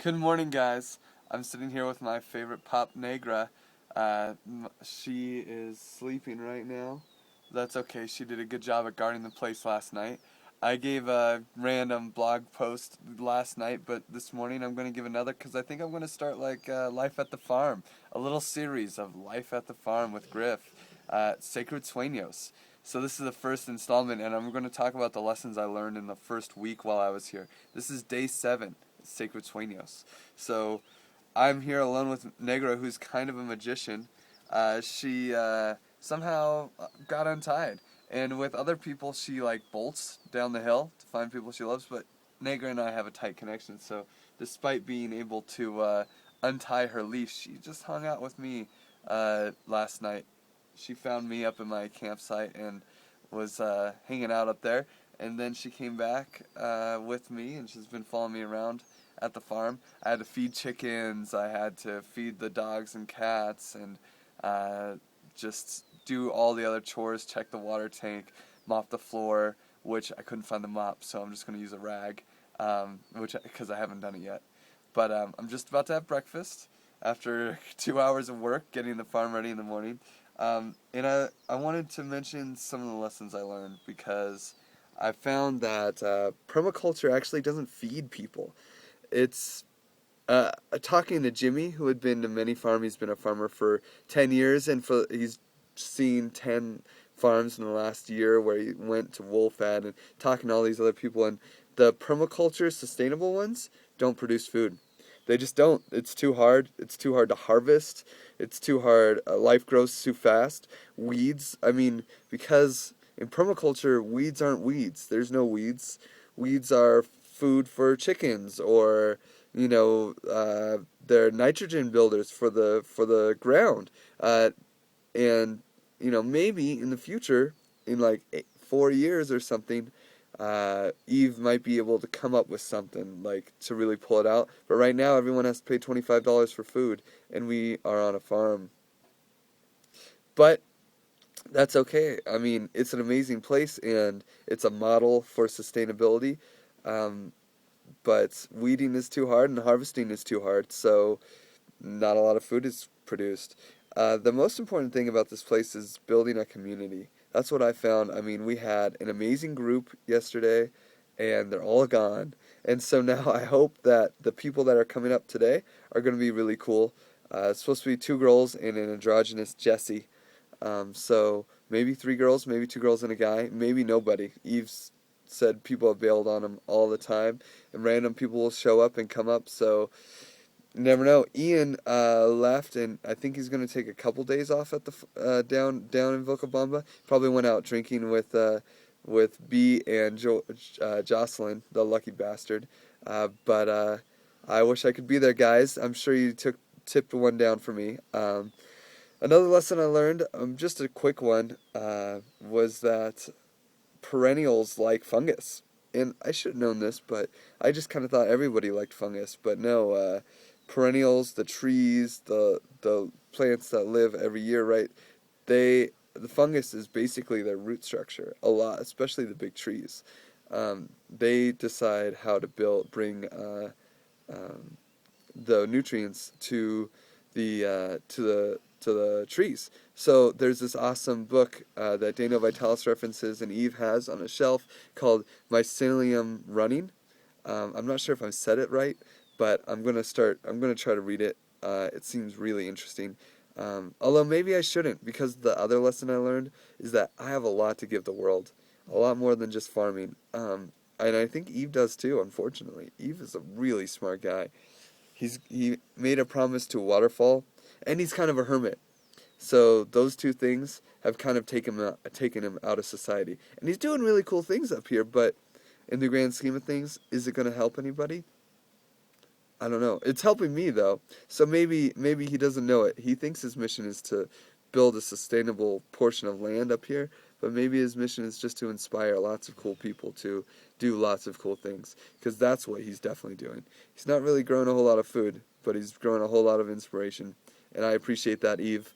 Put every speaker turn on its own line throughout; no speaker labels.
Good morning, guys. I'm sitting here with my favorite pop negra. She is sleeping right now. That's okay. She did a good job at guarding the place last night. I gave a random blog post last night, but this morning I'm going to give another because I think I'm going to start Life at the Farm, a little series of Life at the Farm with Griff, Sacred Sueños. So this is the first installment, and I'm going to talk about the lessons I learned in the first week while I was here. This is day 7. Sacred Sueños. So I'm here alone with Negra, who's kind of a magician. She somehow got untied, and with other people she bolts down the hill to find people she loves. But Negra and I have a tight connection, so despite being able to untie her leash, she just hung out with me last night. She found me up in my campsite and was hanging out up there. And then she came back with me, and she's been following me around at the farm. I had to feed chickens, I had to feed the dogs and cats, and just do all the other chores, check the water tank, mop the floor, which I couldn't find the mop, so I'm just going to use a rag, because I haven't done it yet. But I'm just about to have breakfast after 2 hours of work getting the farm ready in the morning. And I wanted to mention some of the lessons I learned because I found that permaculture actually doesn't feed people. It's talking to Jimmy, who had been to many farms. He's been a farmer for 10 years, and he's seen 10 farms in the last year where he went to wool fed, and talking to all these other people. And the permaculture sustainable ones don't produce food. They just don't. It's too hard. It's too hard to harvest. It's too hard. Life grows too fast. Weeds, because in permaculture, weeds aren't weeds. There's no weeds. Weeds are food for chickens, or they're nitrogen builders for the ground. And maybe in the future, in 4 years or something, Eve might be able to come up with something to really pull it out. But right now, everyone has to pay $25 for food, and we are on a farm. But that's okay. It's an amazing place, and it's a model for sustainability. But weeding is too hard, and harvesting is too hard, so not a lot of food is produced. The most important thing about this place is building a community. That's what I found. We had an amazing group yesterday, and they're all gone. And so now I hope that the people that are coming up today are going to be really cool. It's supposed to be 2 girls and an androgynous Jesse. So maybe 3 girls, maybe 2 girls and a guy, maybe nobody. Eve's said people have bailed on him all the time, and random people will show up and come up, so you never know. Ian left, and I think he's going to take a couple days off at the down in Vilcabamba. Probably went out drinking with B and Jocelyn, the lucky bastard. But I wish I could be there, guys. I'm sure you tipped one down for me. Another lesson I learned, just a quick one, was that perennials like fungus. And I should have known this, but I just kind of thought everybody liked fungus. But no, perennials, the trees, the plants that live every year, right? The fungus is basically their root structure. A lot, especially the big trees. They decide how to bring the nutrients to the trees. So there's this awesome book that Dano Vitalis references and Eve has on a shelf called Mycelium Running. I'm not sure if I said it right, but I'm gonna try to read it. It seems really interesting. Although maybe I shouldn't, because the other lesson I learned is that I have a lot to give the world, a lot more than just farming. And I think Eve does too. Unfortunately, Eve is a really smart guy. He made a promise to a waterfall, and he's kind of a hermit. So those two things have kind of taken him out of society. And he's doing really cool things up here, but in the grand scheme of things, is it going to help anybody? I don't know. It's helping me, though. So maybe he doesn't know it. He thinks his mission is to build a sustainable portion of land up here, but maybe his mission is just to inspire lots of cool people to do lots of cool things, because that's what he's definitely doing. He's not really growing a whole lot of food, but he's growing a whole lot of inspiration, and I appreciate that, Eve.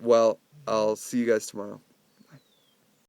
Well, I'll see you guys tomorrow.